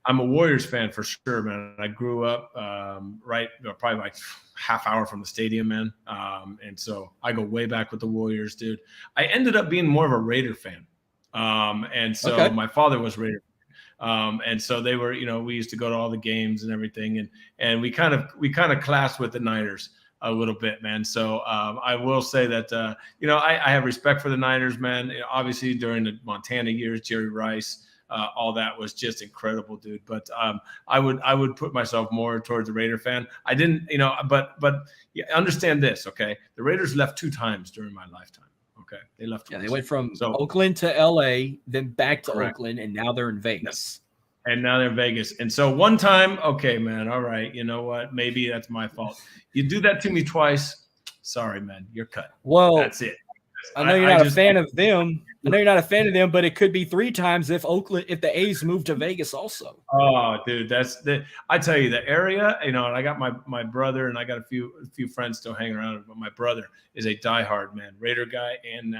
I'm a Warriors fan for sure, man. I grew up probably like half hour from the stadium, man. And so I go way back with the Warriors, dude. I ended up being more of a Raider fan. And so my father was Raider. And so they were, we used to go to all the games and everything. And we kind of clashed with the Niners a little bit, man. So I will say that, I have respect for the Niners, man. Obviously during the Montana years, Jerry Rice, all that was just incredible, dude. But I would put myself more towards the Raider fan. I didn't, but understand this, okay? The Raiders left 2 times during my lifetime. Okay, they left. Yeah, they went from Oakland to LA, then back to Oakland, and now they're in Vegas. Yes. And now they're in Vegas. And so one time, okay, man, all right, you know what? Maybe that's my fault. You do that to me twice. Sorry, man, you're cut. Well, that's it. I know you're not a fan of them. I know you're not a fan of them, but it could be 3 times if the A's move to Vegas also. Oh, dude, I tell you, the area, and I got my brother, and I got a few friends still hanging around, but my brother is a diehard, man, Raider guy, and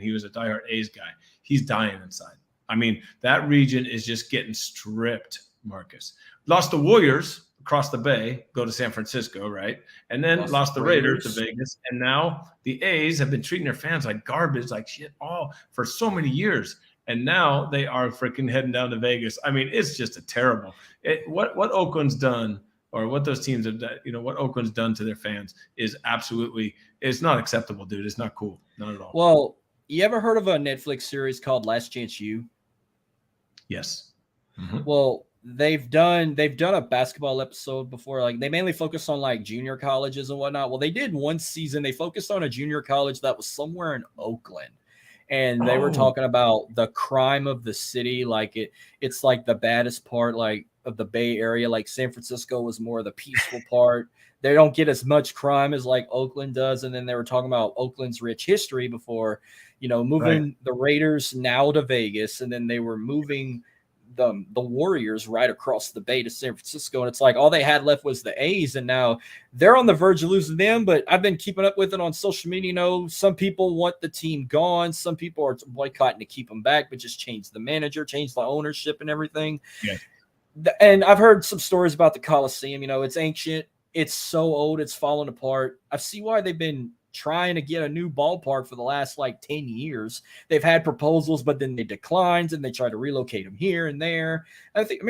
he was a diehard A's guy. He's dying inside. I mean, that region is just getting stripped, Marcus. Lost the Warriors across the bay, go to San Francisco, right? And then lost the Raiders to Vegas. And now the A's have been treating their fans like garbage, like shit, for so many years. And now they are freaking heading down to Vegas. I mean, it's just a terrible. What Oakland's done, or what those teams have done, what Oakland's done to their fans is absolutely, it's not acceptable, dude. It's not cool. Not at all. Well, you ever heard of a Netflix series called Last Chance U? Yes. Mm-hmm. Well, they've done a basketball episode before. Like, they mainly focus on like junior colleges and whatnot. Well, they did one season. They focused on a junior college that was somewhere in Oakland. And they were talking about the crime of the city. Like it's like the baddest part, like, of the Bay Area. Like San Francisco was more of the peaceful part. They don't get as much crime as like Oakland does. And then they were talking about Oakland's rich history before, moving the Raiders now to Vegas. And then they were moving the Warriors right across the bay to San Francisco. And it's like all they had left was the A's. And now they're on the verge of losing them. But I've been keeping up with it on social media. Some people want the team gone. Some people are boycotting to keep them back, but just change the manager, change the ownership and everything. Yeah. And I've heard some stories about the Coliseum. It's ancient. It's so old. It's falling apart. I see why they've been trying to get a new ballpark for the last like 10 years. They've had proposals, but then they declined and they tried to relocate them here and there. I think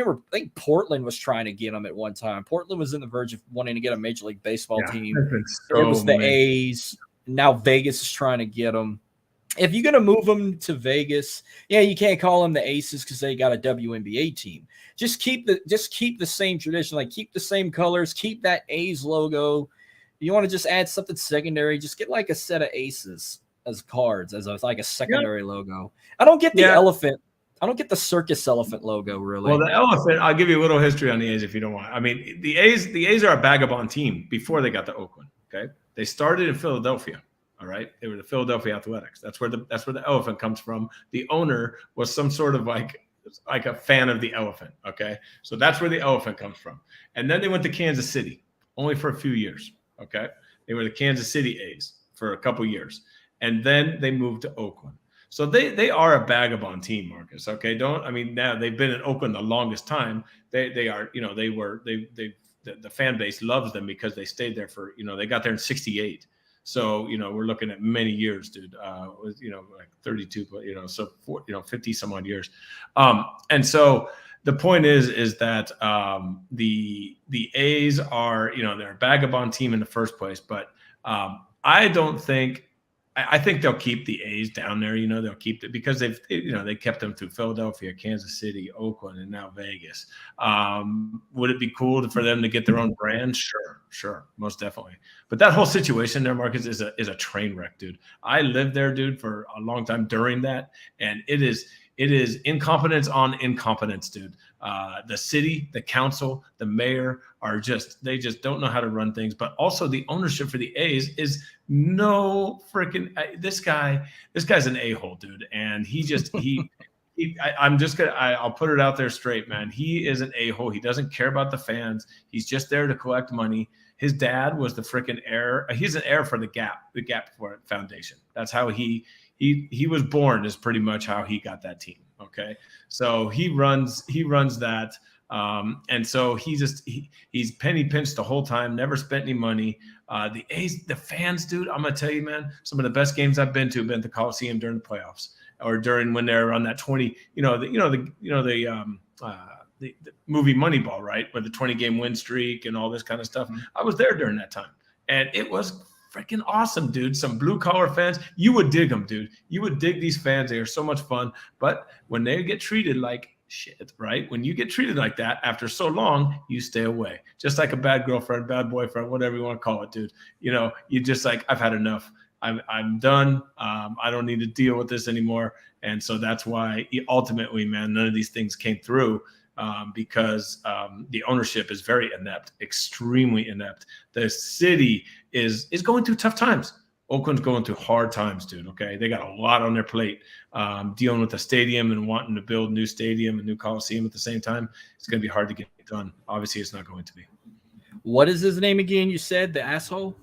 Portland was trying to get them at one time. Portland was in the verge of wanting to get a Major League Baseball team. It was the A's. Now Vegas is trying to get them. If you're going to move them to Vegas, you can't call them the Aces because they got a WNBA team. Just keep the same tradition, like keep the same colors, keep that A's logo. You want to just add something secondary, just get like a set of Aces as cards, as like a secondary logo. I don't get the elephant. I don't get the circus elephant logo, really. Well, the elephant, I'll give you a little history on the A's if you don't want. I mean, the A's are a vagabond team before they got to Oakland. Okay. They started in Philadelphia. All right. They were the Philadelphia Athletics. That's where the elephant comes from. The owner was some sort of like a fan of the elephant. Okay. So that's where the elephant comes from. And then they went to Kansas City only for a few years. Okay. They were the Kansas City A's for a couple years. And then they moved to Oakland. So they are a vagabond team, Marcus. Okay. Now they've been in Oakland the longest time. They've the fan base loves them because they stayed there for, they got there in 68. So, we're looking at many years, dude, like 32, but, so 50 some odd years. And so the point is that the A's are, they're a vagabond team in the first place, but I think they'll keep the A's down there. They'll keep it because they kept them through Philadelphia, Kansas City, Oakland, and now Vegas. Would it be cool for them to get their own brand? Sure, most definitely. But that whole situation there, Marcus, is a train wreck, dude. I lived there, dude, for a long time during that, and it is incompetence on incompetence, dude. The city, the council, the mayor they just don't know how to run things. But also the ownership for the A's is no freaking. This guy's an a-hole, dude, and I'll put it out there straight, man. He is an a-hole. He doesn't care about the fans. He's just there to collect money. His dad was the freaking heir. He's an heir for the Gap Foundation. That's how he was born, is pretty much how he got that team. Okay. So he runs that. And so he's penny pinched the whole time, never spent any money. The A's, the fans, dude, I'm going to tell you, man, some of the best games I've been to have been at the Coliseum during the playoffs, or during when they're on that 20, the movie Moneyball, right? With the 20-game win streak and all this kind of stuff. Mm-hmm. I was there during that time, and it was freaking awesome, dude. Some blue collar fans, you would dig them, dude. You would dig these fans. They are so much fun. But when they get treated like shit, right? When you get treated like that after so long, you stay away. Just like a bad girlfriend, bad boyfriend, whatever you want to call it, dude. You just like, I've had enough. I'm done. I don't need to deal with this anymore. And so that's why ultimately, man, none of these things came through. Because the ownership is very inept, extremely inept. The city is going through tough times. Oakland's going through hard times, dude. Okay, they got a lot on their plate, dealing with the stadium and wanting to build a new stadium and new Coliseum at the same time. It's going to be hard to get done. Obviously, it's not going to be. What is his name again? You said the asshole.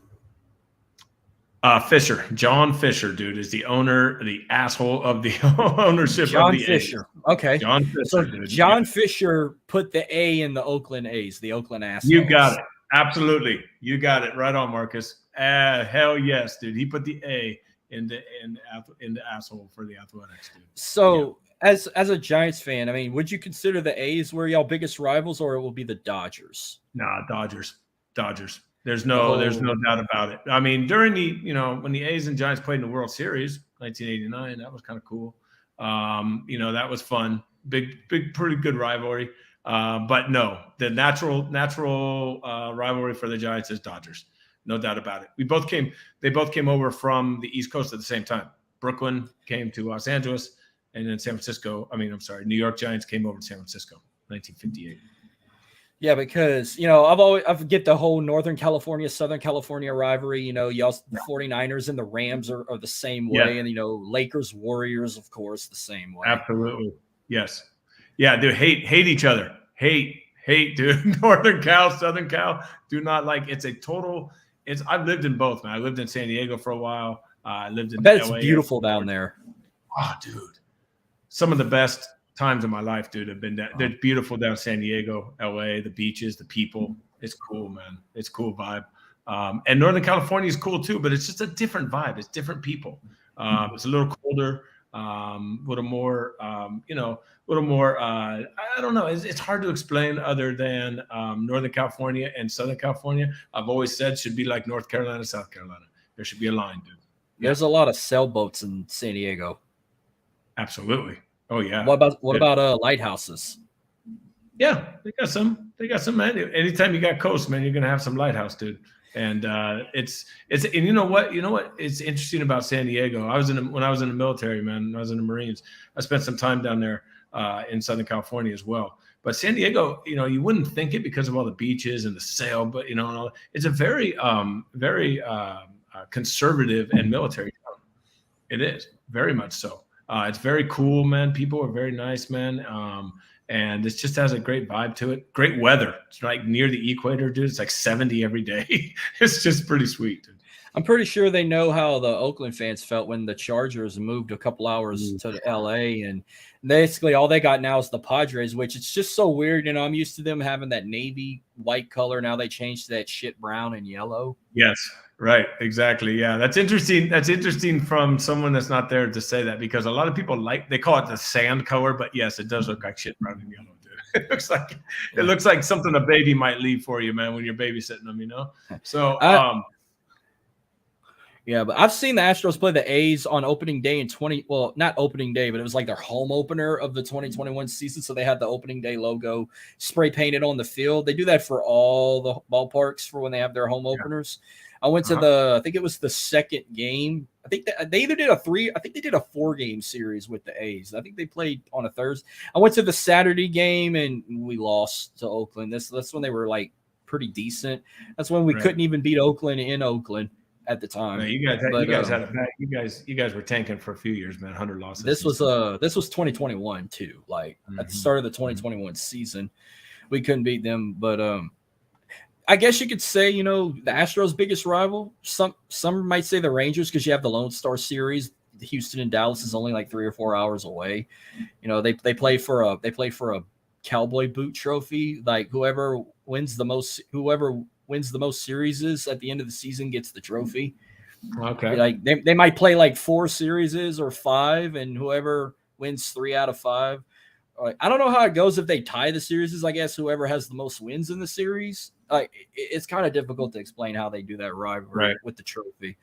Fisher, John Fisher, dude, is the owner, the asshole of the ownership John of the Fisher. A's. Okay. John Fisher, so dude. John Fisher put the A in the Oakland A's, the Oakland assholes. You got it. Absolutely. You got it. Right on, Marcus. Hell yes, dude. He put the A in the asshole for the Athletics, dude. So as a Giants fan, I mean, would you consider the A's were y'all biggest rivals, or it will be the Dodgers? Nah, Dodgers. There's no doubt about it. I mean, during when the A's and Giants played in the World Series, 1989, that was kind of cool. That was fun. Big, pretty good rivalry. But no, the natural rivalry for the Giants is Dodgers. No doubt about it. They both came over from the East Coast at the same time. Brooklyn came to Los Angeles, and then New York Giants came over to San Francisco, 1958. Yeah, because, I get the whole Northern California, Southern California rivalry. Y'all, the 49ers and the Rams are the same way. And, Lakers, Warriors, of course, the same way. Absolutely. Yes. Yeah, dude, hate each other. Hate, dude. Northern Cal, Southern Cal, do not like. I've lived in both, man. I lived in San Diego for a while. I lived in LA. It's beautiful down there. Oh, dude. Some of the best times of my life, dude, have been that. They're beautiful down San Diego, LA, the beaches, the people. It's cool, man. It's a cool vibe. And Northern California is cool too, but it's just a different vibe. It's different people. It's a little colder, a little more, I don't know. It's hard to explain other than Northern California and Southern California. I've always said should be like North Carolina, South Carolina. There should be a line, dude. There's a lot of sailboats in San Diego. Absolutely. Oh yeah. What about lighthouses? Yeah, they got some, man. Anytime you got coast, man, you're gonna have some lighthouse, dude. And it's and you know what it's interesting about San Diego. When I was in the military, man, I was in the Marines. I spent some time down there in Southern California as well. But San Diego, you wouldn't think it because of all the beaches and the sail, but and all, it's a very conservative and military town. It is very much so. It's very cool, man. People are very nice, man. And it just has a great vibe to it. Great weather. It's like near the equator, dude. It's like 70 every day. It's just pretty sweet, dude. I'm pretty sure they know how the Oakland fans felt when the Chargers moved a couple hours to LA, and basically all they got now is the Padres, which it's just so weird. I'm used to them having that navy white color. Now they changed to that shit brown and yellow. Yes, right, exactly. Yeah, that's interesting. That's interesting from someone that's not there to say that, because a lot of people they call it the sand color, but yes, it does look like shit brown and yellow, dude. It looks like something a baby might leave for you, man, when you're babysitting them. So yeah, but I've seen the Astros play the A's on opening day in not opening day, but it was like their home opener of the 2021 season. So they had the opening day logo spray painted on the field. They do that for all the ballparks for when they have their home openers. I went to I think it was the second game. I think they either did I think they did a 4-game series with the A's. I think they played on a Thursday. I went to the Saturday game and we lost to Oakland. That's when they were like pretty decent. That's when we couldn't even beat Oakland in Oakland at the time. Man, you guys had a bad. You guys were tanking for a few years, man. 100 losses. This was 2021 too. Like at the start of the 2021 season, we couldn't beat them. But I guess you could say the Astros' biggest rival. Some might say the Rangers, because you have the Lone Star Series. Houston and Dallas is only like 3 or 4 hours away. They play for a cowboy boot trophy. Like whoever wins the most series at the end of the season gets the trophy. Okay. Like they might play like 4 series or 5, and whoever wins 3 out of 5. I don't know how it goes if they tie the series. I guess whoever has the most wins in the series. It's kind of difficult to explain how they do that rivalry with the trophy.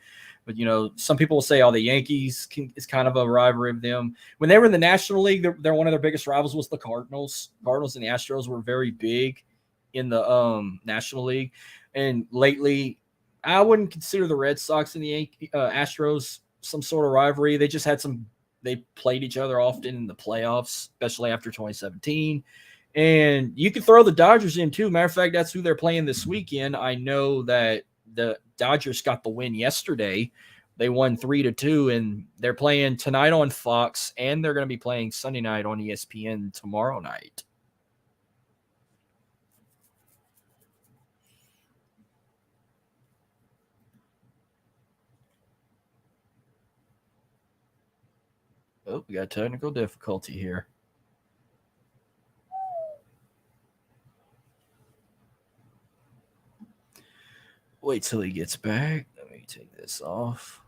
But some people will say, the Yankees is kind of a rivalry of them. When they were in the National League, they're one of their biggest rivals was the Cardinals. Cardinals and the Astros were very big in the National League, and lately, I wouldn't consider the Red Sox and the Astros some sort of rivalry. They just had they played each other often in the playoffs, especially after 2017. And you can throw the Dodgers in too. Matter of fact, that's who they're playing this weekend. I know that the Dodgers got the win yesterday. They won 3-2, and they're playing tonight on Fox, and they're going to be playing Sunday night on ESPN tomorrow night. Oh, we got technical difficulty here. Wait till he gets back. Let me take this off.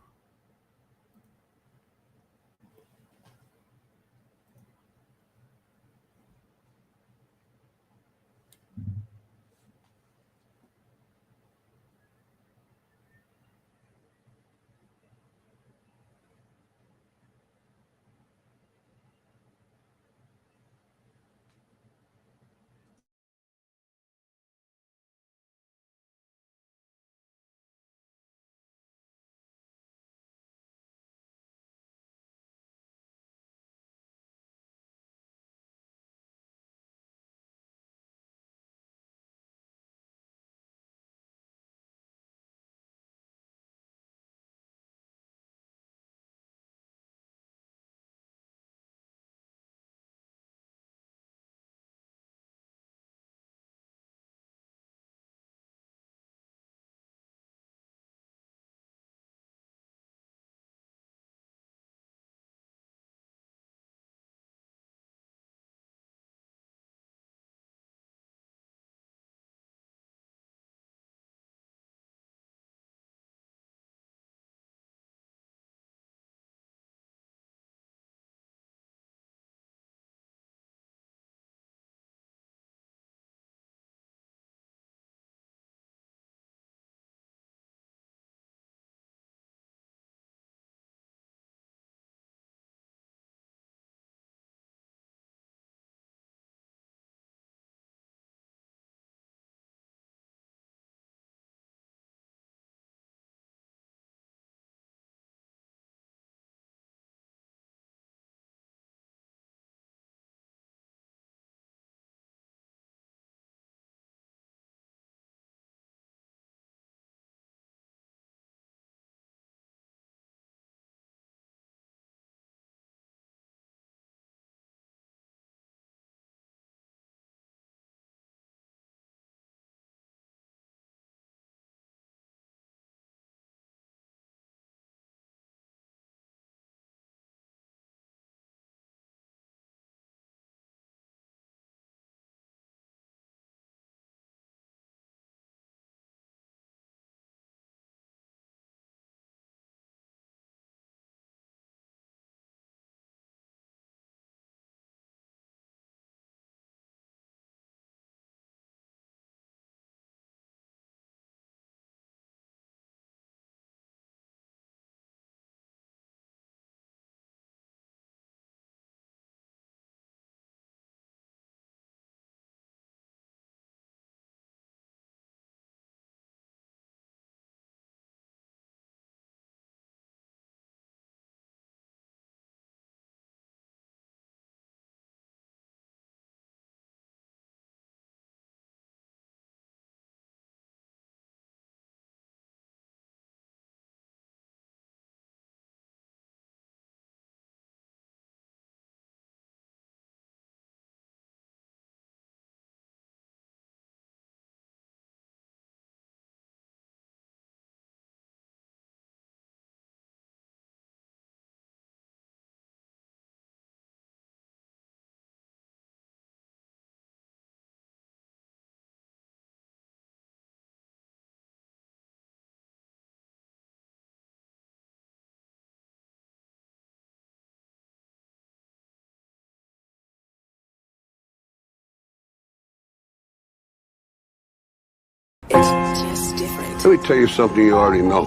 different. Let me tell you something you already know.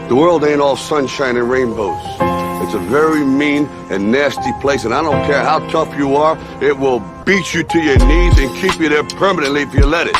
The world ain't all sunshine and rainbows. It's a very mean and nasty place, and I don't care how tough you are, it will beat you to your knees and keep you there permanently if you let it.